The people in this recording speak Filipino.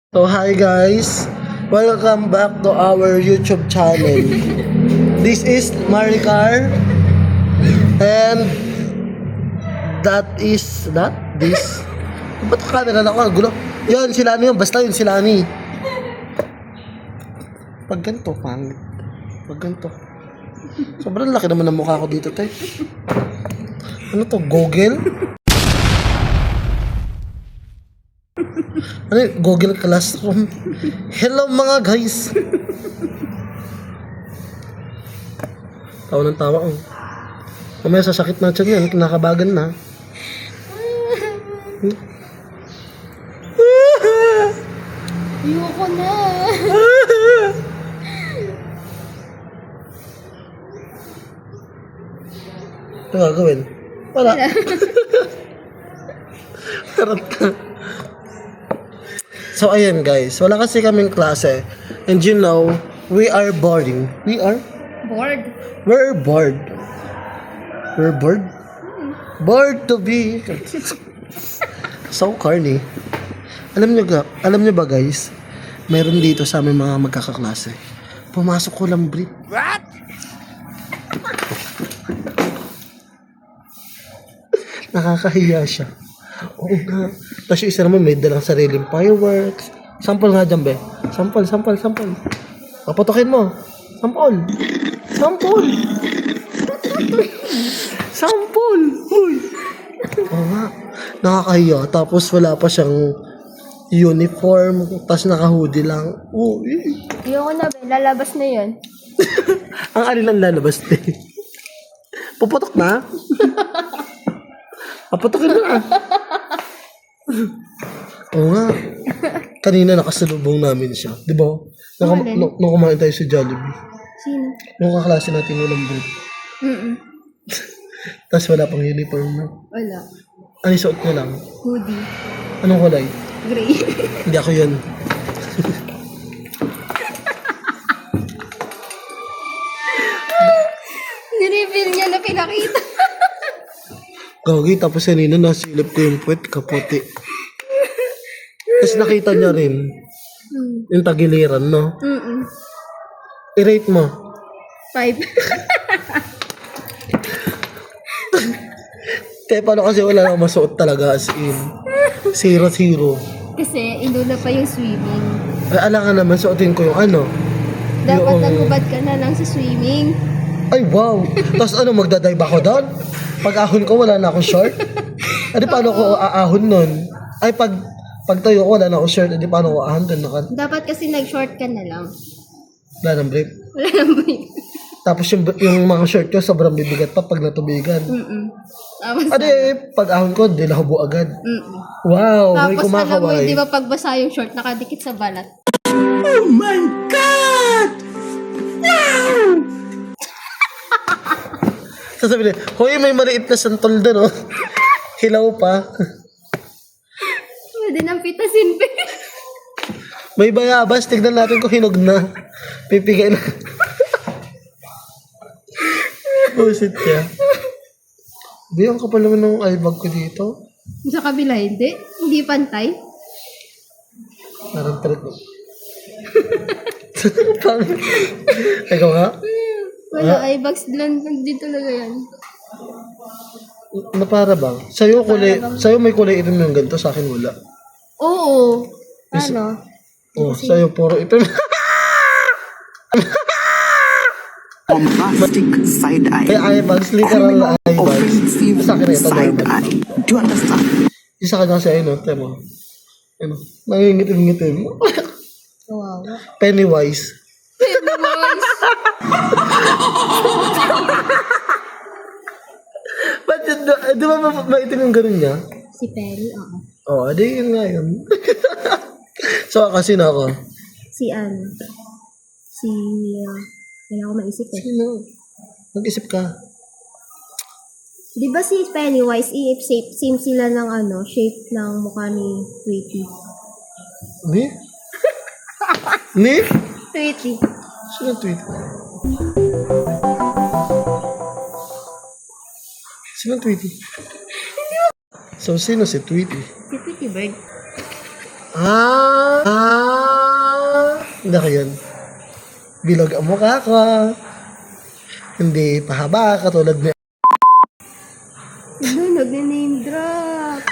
So hi guys, welcome back to our YouTube channel. This is Maricar and this. Ba't camera na ako? Gulo. Yun, si Lani yun. Basta yun, si Lani. Pag ganito, pangit. Pag ganito. Sobrang laki naman ng mukha ko dito, tay. Ano to, Google? Ano yun? Google Classroom. Hello mga guys. Tawa ng tawa ko. Mamaya sasakit na tiyan yan. Kinakabagan na. Ayoko na. Ito gagawin. Wala. Tarot ka. So ayan guys, wala kasi kaming klase. And you know, we are boring. We are? Bored. We're bored. We're bored? Bored to be. So corny. Alam nyo ba guys, meron dito sa aming mga magkakaklase. Pumasok ko lang brief. What? Nakakahiya siya. Oo nga. Tapos yung isa naman may dalang sariling fireworks. Sample nga dyan, be. Sample. Papatokin mo. Sample. Sample. Uy. Oo nga. Nakakahiya. Tapos wala pa siyang uniform. Tapos naka-hoodie lang. Uy. Ayoko na, be. Lalabas na yun. Ang alilang lalabas din. Puputok na. Papatokin na. Oo nga. Kanina nakasalubong namin siya. Di ba? Nung kumain tayo sa Jollibee. Sino? Nung kaklase natin walang brief. Tapos wala pang uniform na. Wala. Ano yung suot niya lang? Hoodie. Anong kulay? Gray. Hindi ako yun. Nireveal niya na pinakita. Gagi, tapos kanina nasilip ko yung puwet, kaputi. Tapos nakita niya rin yung tagiliran, no? I-rate mo. 5. Kaya paano kasi wala nang masuot talaga as in. 0-0. Kasi inuna pa yung swimming. Ay, alam ka naman, suotin ko yung ano. Dapat Yung- nagubad ka na lang sa swimming. Ay, wow! Tapos ano, magdadive ako doon? Pag ahon ko, wala na akong short? Adi, paano ko aahon nun? Ay, pag tayo ko, wala na akong short. Adi, paano ko aahon doon? Dapat kasi nag-short ka na lang. Wala nang break. Wala nang break. Tapos yung mga short ko, sobrang bibigat pa pag natubigan. Tapos, Adi, pag ahon ko, di lahubo agad. Wow, may Tapos alam mo, kumakaway. di ba pagbasa yung short, nakadikit sa balat. Oh my God! Sasabi niya, hoy, may maliit na santol doon, oh. Hilaw pa. Pwede nang pitasin, pe. May bayabas, tignan natin kung hinog na. Pipigay na. Busit siya. Di, ang kapal naman ng eye bag ko dito. Sa kabila, hindi. Hindi pantay. Parang talit mo. Ikaw nga? Wala, eyebags lang. Hindi talaga yan. Na para bang? Sa'yo may kulay itim yung ganito, sa akin wala. Oo. Ano? Oh, sa'yo puro itim. Bombastic side eye. May eye bags, literal eye bags. Offensive Sa akin ito side normal. eye. Do you understand? Isa ka kasi ayun, temo. Ano, nangingitim-ngitim. Wow. Pennywise. Ba't yun, di ba maitim yung ganun niya? Si Perry, oo. Oo, di yun nga yun. So, kasi na ako. Si ano? Si... wala ako maisip eh. Sino? Mag-isip ka. Di ba si Pennywise, same sila ng ano, shape ng mukha ni Tweety. Ni? Ni? Tweety. Sino tweet? Sino Tweety? So, sino si Tweety? Si Tweety Bird. Hindi ko yun. Bilog ang mukha ko. Hindi pahaba katulad ni... Ano, nag-name drop.